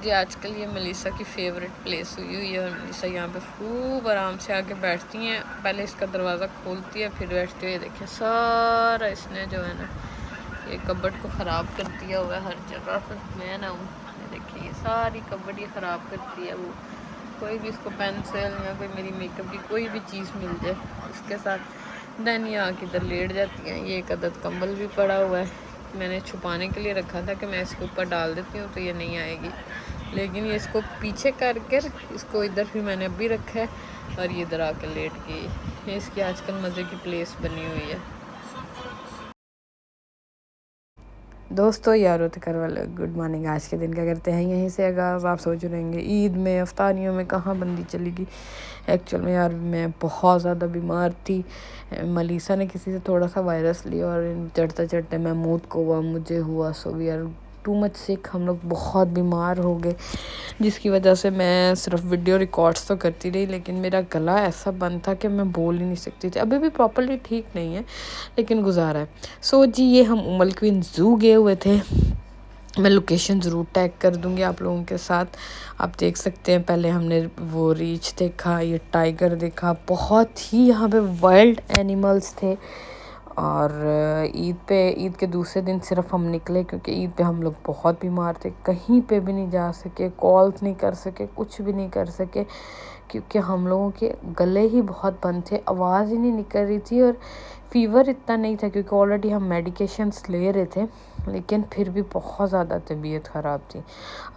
जी आजकल ये मलीसा की फ़ेवरेट प्लेस हुई है और मलीसा यहाँ पे खूब आराम से आके बैठती हैं। पहले इसका दरवाज़ा खोलती है फिर बैठती है। ये देखिए सारा इसने जो है ना ये कबर्ड को ख़राब कर दिया हुआ है हर जगह पर। मैं ना हूँ, ये देखिए ये सारी कबर्ड ये ख़राब करती है। वो कोई भी इसको पेंसिल या कोई मेरी मेकअप की कोई भी चीज़ मिल जाए उसके साथ देन ये आके इधर लेट जाती हैं। ये एक अदद कंबल भी पड़ा हुआ है, मैंने छुपाने के लिए रखा था कि मैं इसके ऊपर डाल देती हूँ तो ये नहीं आएगी, लेकिन ये इसको पीछे कर कर इसको इधर भी मैंने अभी रखा है और ये इधर आकर लेट गई। ये इसकी आजकल मज़े की प्लेस बनी हुई है। दोस्तों यारों तकर वाले गुड मॉर्निंग। आज के दिन क्या करते हैं यहीं से आगाज़। आप सोच रहेंगे ईद में अफ्तारियों में कहाँ बंदी चलेगी। एक्चुअल में यार मैं बहुत ज़्यादा बीमार थी। मलीसा ने किसी से थोड़ा सा वायरस लिया और चढ़ते चढ़ते महमूद को हुआ, मुझे हुआ। So we are too much sick, हम लोग बहुत बीमार हो गए, जिसकी वजह से मैं सिर्फ वीडियो रिकॉर्ड्स तो करती रही लेकिन मेरा गला ऐसा बंद था कि मैं बोल ही नहीं सकती थी। अभी भी प्रॉपर्ली ठीक नहीं है लेकिन गुजारा है। सो जी ये हम उमल क्वीन ज़ू गए हुए थे। मैं लोकेशन ज़रूर टैग कर दूंगी आप लोगों के साथ, आप देख सकते हैं। पहले हमने वो रीच देखा, ये टाइगर देखा, बहुत ही यहाँ पे वाइल्ड एनिमल्स थे। और ईद के दूसरे दिन सिर्फ हम निकले क्योंकि ईद पे हम लोग बहुत बीमार थे, कहीं पे भी नहीं जा सके, कॉल्स नहीं कर सके, कुछ भी नहीं कर सके क्योंकि हम लोगों के गले ही बहुत बंद थे, आवाज़ ही नहीं निकल रही थी। और फ़ीवर इतना नहीं था क्योंकि ऑलरेडी हम मेडिकेशंस ले रहे थे, लेकिन फिर भी बहुत ज़्यादा तबीयत ख़राब थी।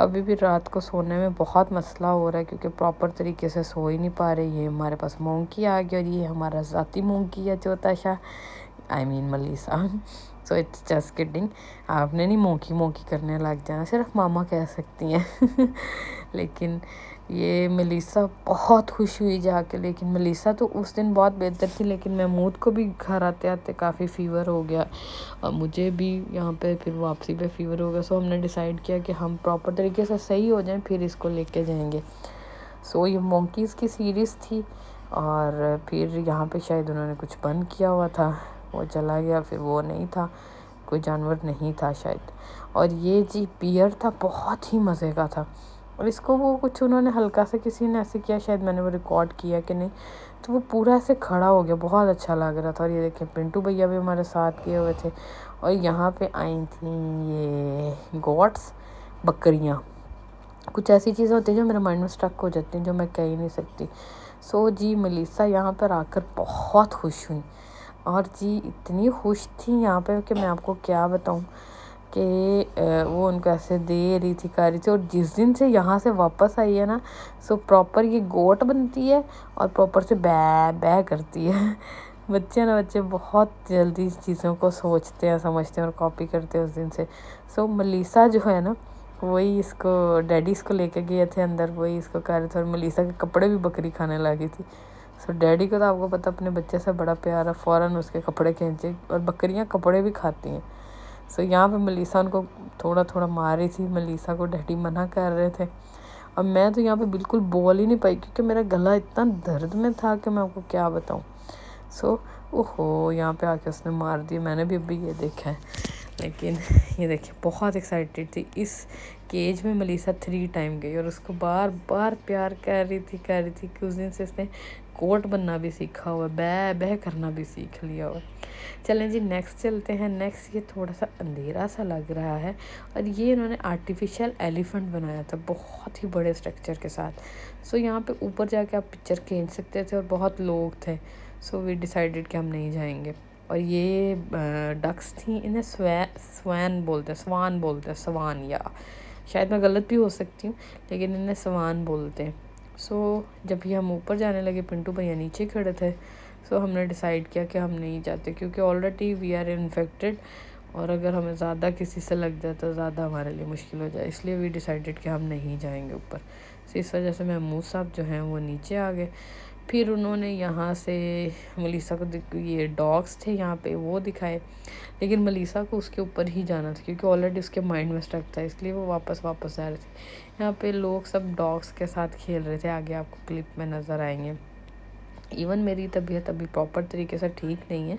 अभी भी रात को सोने में बहुत मसला हो रहा है क्योंकि प्रॉपर तरीके से सो ही नहीं पा रही है। हमारे पास मोंकी आ गया और ये हमारा ज़ाती मोंकी है छोटा सा, I mean Melissa. So it's just kidding, आपने नहीं मोंकी मोंकी करने लग जाना, सिर्फ मामा कह सकती हैं। लेकिन ये मलीसा बहुत खुश हुई जाके। लेकिन मलीसा तो उस दिन बहुत बेहतर थी, लेकिन महमूद को भी घर आते आते काफ़ी फ़ीवर हो गया और मुझे भी यहाँ पे फिर वापसी पे फ़ीवर हो गया। सो हमने डिसाइड किया कि हम प्रॉपर तरीके से सही हो जाएं फिर इसको लेके जाएंगे। सो ये मोंकीज़ की सीरीज़ थी और फिर यहाँ पे शायद उन्होंने कुछ बंद किया हुआ था, वो चला गया, फिर वो नहीं था, कोई जानवर नहीं था शायद। और ये जी बियर था, बहुत ही मज़े का था। और इसको वो कुछ उन्होंने हल्का सा किसी ने ऐसे किया, शायद मैंने वो रिकॉर्ड किया कि नहीं, तो वो पूरा ऐसे खड़ा हो गया, बहुत अच्छा लग रहा था। और ये देखिए पिंटू भैया भी हमारे साथ किए हुए थे। और यहाँ पे आई थी ये गोट्स, बकरियाँ। कुछ ऐसी चीज़ें होती हैं जो मेरे माइंड में स्टक हो जाती हैं, जो मैं कह ही नहीं सकती। सो जी मलीसा यहाँ पर आकर बहुत खुश हुई और जी इतनी खुश थी यहाँ पे कि मैं आपको क्या बताऊँ कि वो उनको ऐसे दे रही थी, कर रही थी। और जिस दिन से यहाँ से वापस आई है ना, सो प्रॉपर ये गोट बनती है और प्रॉपर से बै बै करती है। बच्चे बहुत जल्दी चीज़ों को सोचते हैं, समझते हैं और कॉपी करते हैं उस दिन से। सो मलीसा जो है ना, वही इसको डैडी इसको लेके गए थे अंदर, वही इसको कर रहे थे। और मलीसा के कपड़े भी बकरी खाने लगी थी। सो डैडी को तो आपको पता अपने बच्चे से बड़ा प्यार है, फ़ौरन उसके कपड़े खींचे। और बकरियां कपड़े भी खाती हैं। सो यहाँ पे मलीसा उनको थोड़ा थोड़ा मार रही थी, मलीसा को डैडी मना कर रहे थे। और मैं तो यहाँ पे बिल्कुल बोल ही नहीं पाई क्योंकि मेरा गला इतना दर्द में था कि मैं आपको क्या बताऊँ। सो ओहो यहाँ पे आके उसने मार दिया, मैंने भी अभी ये देखा है। लेकिन ये देखिए बहुत एक्साइटेड थी। इस केज में मलीसा 3 टाइम गई और उसको बार बार प्यार कर रही थी कि उस दिन से इसने कोट बनना भी सीखा हुआ, बै बै करना भी सीख लिया हुआ। चलें जी नेक्स्ट चलते हैं। नेक्स्ट ये थोड़ा सा अंधेरा सा लग रहा है और ये इन्होंने आर्टिफिशियल एलिफेंट बनाया था बहुत ही बड़े स्ट्रक्चर के साथ। सो यहाँ पे ऊपर जाके आप पिक्चर खींच सकते थे और बहुत लोग थे। सो वी डिसाइडेड कि हम नहीं जाएंगे। और ये डक्स थी, इन्हें स्वान बोलते हैं, स्वान, या शायद मैं गलत भी हो सकती हूँ लेकिन इन्हें स्वान बोलते हैं। सो जब भी हम ऊपर जाने लगे पिंटू भैया नीचे खड़े थे। सो हमने डिसाइड किया कि हम नहीं जाते क्योंकि ऑलरेडी वी आर इन्फेक्टेड और अगर हमें ज़्यादा किसी से लग जाए तो ज़्यादा हमारे लिए मुश्किल हो जाए, इसलिए वी डिसाइडेड कि हम नहीं जाएंगे ऊपर। सो इस वजह से महमूद साहब जो हैं वो नीचे आ गए। फिर उन्होंने यहाँ से मलीसा को ये डॉग्स थे यहाँ पे वो दिखाए, लेकिन मलीसा को उसके ऊपर ही जाना था क्योंकि ऑलरेडी उसके माइंड में स्टक था, इसलिए वो वापस जा रहे थे। यहाँ पे लोग सब डॉग्स के साथ खेल रहे थे, आगे आपको क्लिप में नज़र आएंगे। इवन मेरी तबीयत अभी प्रॉपर तरीके से ठीक नहीं है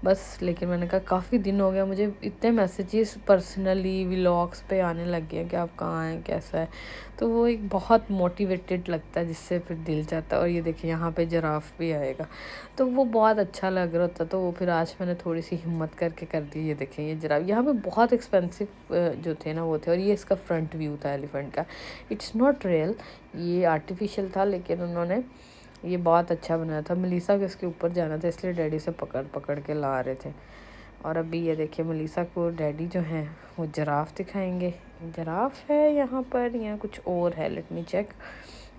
बस, लेकिन मैंने कहा काफ़ी दिन हो गया, मुझे इतने मैसेजेस पर्सनली व्लॉग्स पे आने लग गए कि आप कहाँ हैं, कैसा है, तो वो एक बहुत मोटिवेटेड लगता है, जिससे फिर दिल चाहता है। और ये देखिए यहाँ पे जिराफ भी आएगा, तो वो बहुत अच्छा लग रहा था, तो वो फिर आज मैंने थोड़ी सी हिम्मत करके कर दी। ये देखें ये जिराफ, यहाँ पे बहुत एक्सपेंसिव जो थे ना वो थे। और ये इसका फ्रंट व्यू था एलिफेंट का, इट्स नॉट रियल, ये आर्टिफिशियल था, लेकिन उन्होंने ये बहुत अच्छा बनाया था। मलीसा को इसके ऊपर जाना था, इसलिए डैडी से पकड़ पकड़ के ला रहे थे। और अभी ये देखिए मलीसा को डैडी जो हैं वो जिराफ दिखाएंगे। जिराफ है यहाँ पर या कुछ और है, लेट मी चेक।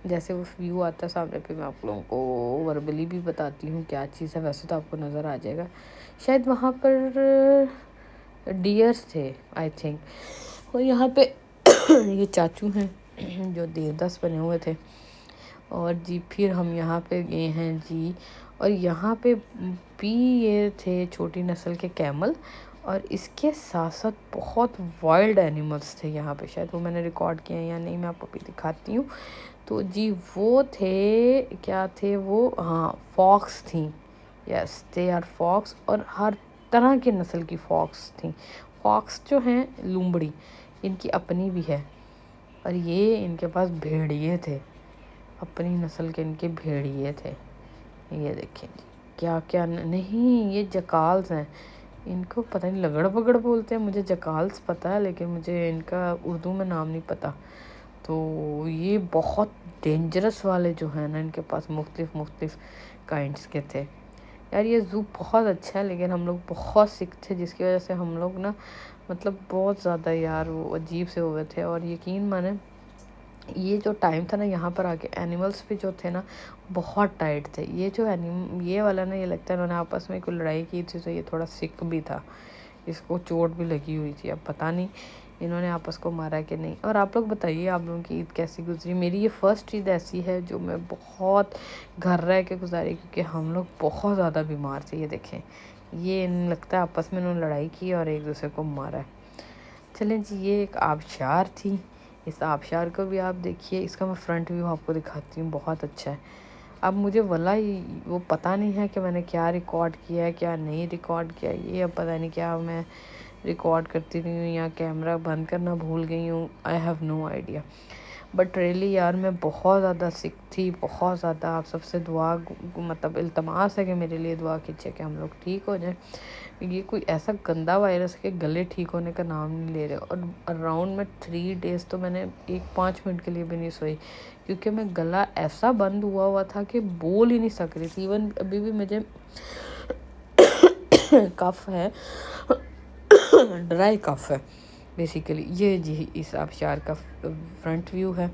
जैसे वो व्यू आता है सामने पे मैं आप लोगों को वर्बली भी बताती हूँ क्या चीज़ है, वैसे तो आपको नज़र आ जाएगा। शायद वहाँ पर डियर्स थे आई थिंक। और यहाँ पे ये चाचू हैं जो देवदास बने हुए थे। और जी फिर हम यहाँ पे गए हैं जी, और यहाँ पे भी ये थे छोटी नस्ल के कैमल, और इसके साथ साथ बहुत वाइल्ड एनिमल्स थे यहाँ पे। शायद वो मैंने रिकॉर्ड किए हैं या नहीं, मैं आपको भी दिखाती हूँ। तो जी वो थे, क्या थे वो, हाँ फॉक्स थी, यस दे आर फॉक्स, और हर तरह की नस्ल की फॉक्स थी। फॉक्स जो हैं लूमड़ी, इनकी अपनी भी है। और ये इनके पास भेड़िए थे, अपनी नस्ल के इनके भेड़िए थे। ये देखें क्या क्या नहीं, ये जकाल्स हैं, इनको पता नहीं लगड़ बगड़ बोलते हैं, मुझे जकाल्स पता है, लेकिन मुझे इनका उर्दू में नाम नहीं पता। तो ये बहुत डेंजरस वाले जो हैं ना, इनके पास मुख्तलिफ काइंड्स के थे। यार ये ज़ू बहुत अच्छा है, लेकिन हम लोग बहुत सिक थे, जिसकी वजह से हम लोग ना मतलब बहुत ज़्यादा यार वो अजीब से हुए थे। और यकीन माने ये जो टाइम था ना, यहाँ पर आके एनिमल्स भी जो थे ना बहुत टाइट थे। ये वाला ना, ये लगता है इन्होंने आपस में कोई लड़ाई की थी, तो ये थोड़ा सिक भी था, इसको चोट भी लगी हुई थी। अब पता नहीं इन्होंने आपस को मारा कि नहीं। और आप लोग बताइए आप लोगों की ईद कैसी गुजरी। मेरी ये फर्स्ट ईद ऐसी है जो मैं बहुत घर रह के गुजारी, क्योंकि हम लोग बहुत ज़्यादा बीमार थे। ये देखें, ये लगता है आपस में इन्होंने लड़ाई की और एक दूसरे को मारा है। चलें जी, ये एक आबशार थी, इस आबशार को भी आप देखिए। इसका मैं फ्रंट व्यू आपको दिखाती हूँ, बहुत अच्छा है। अब मुझे वो पता नहीं है कि मैंने क्या रिकॉर्ड किया है क्या नहीं रिकॉर्ड किया, ये अब पता नहीं क्या मैं रिकॉर्ड करती रही हूँ या कैमरा बंद करना भूल गई हूँ, I have no idea. But really यार मैं बहुत ज़्यादा सिक थी, बहुत ज़्यादा। आप सबसे दुआ मतलब इल्तमास है कि मेरे लिए दुआ कीजिए कि हम लोग ठीक हो जाए। ये कोई ऐसा गंदा वायरस के गले ठीक होने का नाम नहीं ले रहे। और अराउंड में 3 डेज़ तो मैंने 5 मिनट के लिए भी नहीं सोई, क्योंकि मैं गला ऐसा बंद हुआ था कि बोल ही नहीं सक रही थी। इवन अभी भी मुझे कफ है, ड्राई कफ है बेसिकली। ये जी इस आबशार का फ्रंट व्यू है।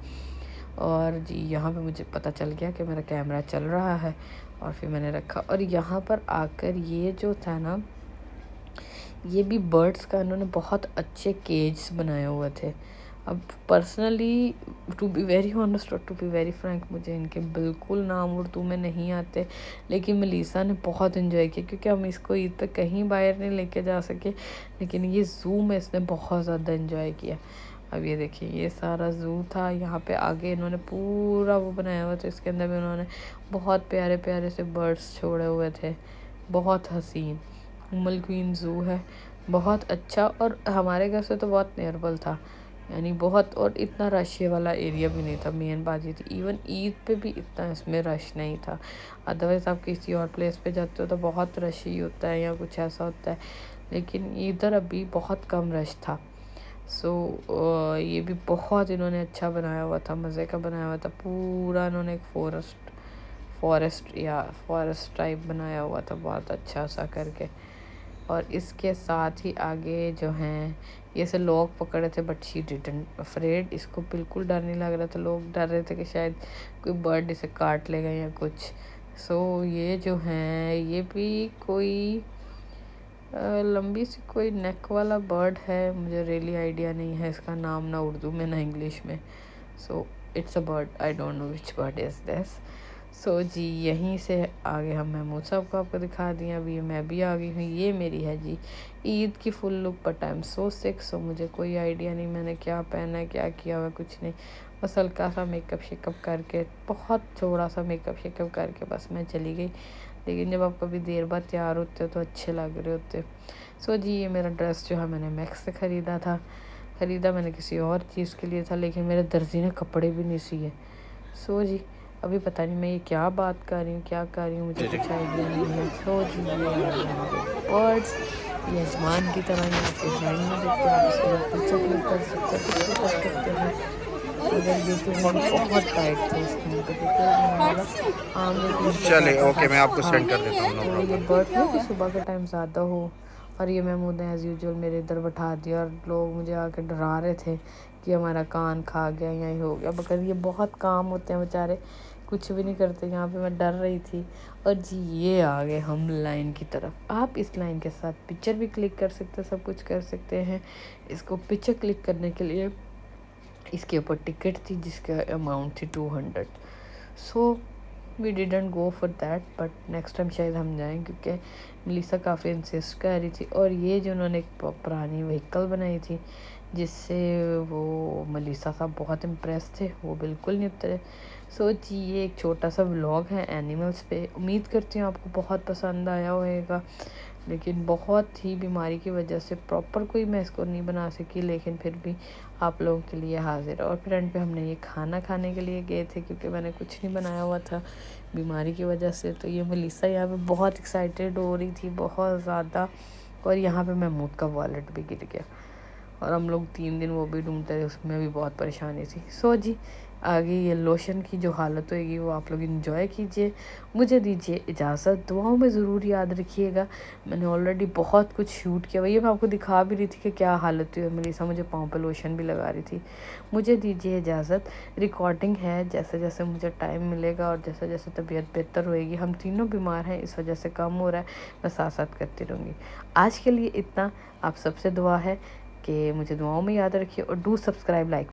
और जी यहाँ पे मुझे पता चल गया कि मेरा कैमरा चल रहा है, और फिर मैंने रखा। और यहाँ पर आकर ये जो था ना, ये भी बर्ड्स का इन्होंने बहुत अच्छे केज बनाए हुए थे। अब personally to be very honest और टू बी वेरी फ्रैंक, मुझे इनके बिल्कुल नाम उर्दू में नहीं आते, लेकिन मलीसा ने बहुत इन्जॉय किया, क्योंकि हम इसको ईद पे कहीं बाहर नहीं लेके जा सके, लेकिन ये ज़ू में इसने बहुत ज़्यादा इन्जॉय किया। अब ये देखिए ये सारा ज़ू था, यहाँ पे आगे इन्होंने पूरा वो बनाया हुआ था, इसके अंदर भी उन्होंने बहुत प्यारे प्यारे से बर्ड्स छोड़े हुए थे, बहुत हसीन। उम्मुल क्वीन ज़ू है, बहुत अच्छा। और हमारे घर से तो बहुत नियरबल था, यानी बहुत, और इतना रश वाला एरिया भी नहीं था। मेन बात ये थी, इवन ईद पे भी इतना इसमें रश नहीं था। अदरवाइज़ आप किसी और प्लेस पे जाते हो तो बहुत रश ही होता है या कुछ ऐसा होता है, लेकिन इधर अभी बहुत कम रश था। सो ये भी बहुत इन्होंने अच्छा बनाया हुआ था, मज़े का बनाया हुआ था। पूरा इन्होंने एक फॉरेस्ट टाइप बनाया हुआ था, बहुत अच्छा सा करके। और इसके साथ ही आगे जो हैं ये से लोग पकड़े थे, बट शी डिडंट अफ्रेड, इसको बिल्कुल डर नहीं लग रहा था। लोग डर रहे थे कि शायद कोई बर्ड इसे काट लेगा या कुछ। सो ये जो हैं ये भी कोई लंबी सी कोई नेक वाला बर्ड है, मुझे रियली आइडिया नहीं है इसका नाम, ना उर्दू में ना इंग्लिश में। So it's a bird, I don't know which bird is this. So जी यहीं से आगे हम महमूद साहब को आपको दिखा दिए। अभी मैं भी आ गई हूँ। ये मेरी है जी ईद की full look, but I am so sick. So मुझे कोई आइडिया नहीं मैंने क्या पहना है, क्या किया हुआ, कुछ नहीं। बस हल्का सा मेकअप शेकअप करके, बहुत थोड़ा सा मेकअप शेकअप करके बस मैं चली गई। लेकिन जब आप कभी देर बाद तैयार होते हो तो अच्छे लग रहे होते। सो जी ये मेरा ड्रेस जो है मैंने मैक्स से ख़रीदा था। ख़रीदा मैंने किसी और चीज़ के लिए था, लेकिन मेरे दर्जी ने कपड़े भी नहीं सिए। सो जी अभी पता नहीं मैं ये क्या बात कर रही हूँ, क्या कर रही हूँ, मुझे कुछ आइडिया नहीं है। सो जी ये हमारे बर्ड्स यजमान की तरह यहाँ पे ड्राइंग में देखते हैं। आप इसके बाद पिक्चर क्लिक कर सकते हैं, कुछ भी कर सकते हैं। अगर देखिए बहुत टाइट थे स्किन पे, क्योंकि मतलब आम लोग चलिए ओके, मैं आपको सेंड कर देता हूँ, नो तो ये प्रॉब्लम। बर्ड नहीं कि सुबह के टाइम ज़्यादा हो। और ये महमूद ने एज़ यूजुअल मेरे इधर बैठा दिया, और लोग मुझे आके डरा रहे थे कि हमारा कान खा गया या ये हो गया। मगर ये बहुत काम होते हैं बेचारे, कुछ भी नहीं करते। यहाँ पे मैं डर रही थी। और जी ये आ गए हम लाइन की तरफ। आप इस लाइन के साथ पिक्चर भी क्लिक कर सकते हैं, सब कुछ कर सकते हैं। इसको पिक्चर क्लिक करने के लिए इसके ऊपर टिकट थी जिसका अमाउंट थी 200। So we didn't go for that, but next time शायद हम जाएं, क्योंकि मेलिसा काफ़ी इंसिस्ट कर रही थी। और ये जो उन्होंने एक पुरानी व्हीकल बनाई थी जिससे वो मेलिसा साहब बहुत इम्प्रेस थे, वो बिल्कुल नहीं उतरे। सो जी ये एक छोटा सा व्लॉग है एनिमल्स पे। उम्मीद करती हूँ आपको बहुत पसंद आया होगा। लेकिन बहुत ही बीमारी की वजह से प्रॉपर कोई मैं इसको नहीं बना सकी, लेकिन फिर भी आप लोगों के लिए हाजिर है। और फिर एंड पे हमने ये खाना खाने के लिए गए थे, क्योंकि मैंने कुछ नहीं बनाया हुआ था बीमारी की वजह से। तो ये मेलिसा यहाँ पे बहुत एक्साइटेड हो रही थी, बहुत ज़्यादा। और यहाँ पे महमूद का वॉलेट भी गिर गया, और हम लोग 3 दिन वो भी ढूंढते रहे, उसमें भी बहुत परेशानी थी। सो जी आगे ये लोशन की जो हालत होएगी वो आप लोग इंजॉय कीजिए। मुझे दीजिए इजाज़त, दुआओं में ज़रूर याद रखिएगा। मैंने ऑलरेडी बहुत कुछ शूट किया हुआ, ये मैं आपको दिखा भी रही थी कि क्या हालत हुई। मेलिसा मुझे पाँव पे लोशन भी लगा रही थी। मुझे दीजिए इजाज़त। रिकॉर्डिंग है, जैसे जैसे मुझे टाइम मिलेगा और जैसे जैसे तबीयत बेहतर होएगी, हम तीनों बीमार हैं इस वजह से कम हो रहा है, मैं साथ साथ करती रहूँगी। आज के लिए इतना। आप सबसे दुआ है कि मुझे दुआओं में याद रखिए, और डू सब्सक्राइब, लाइक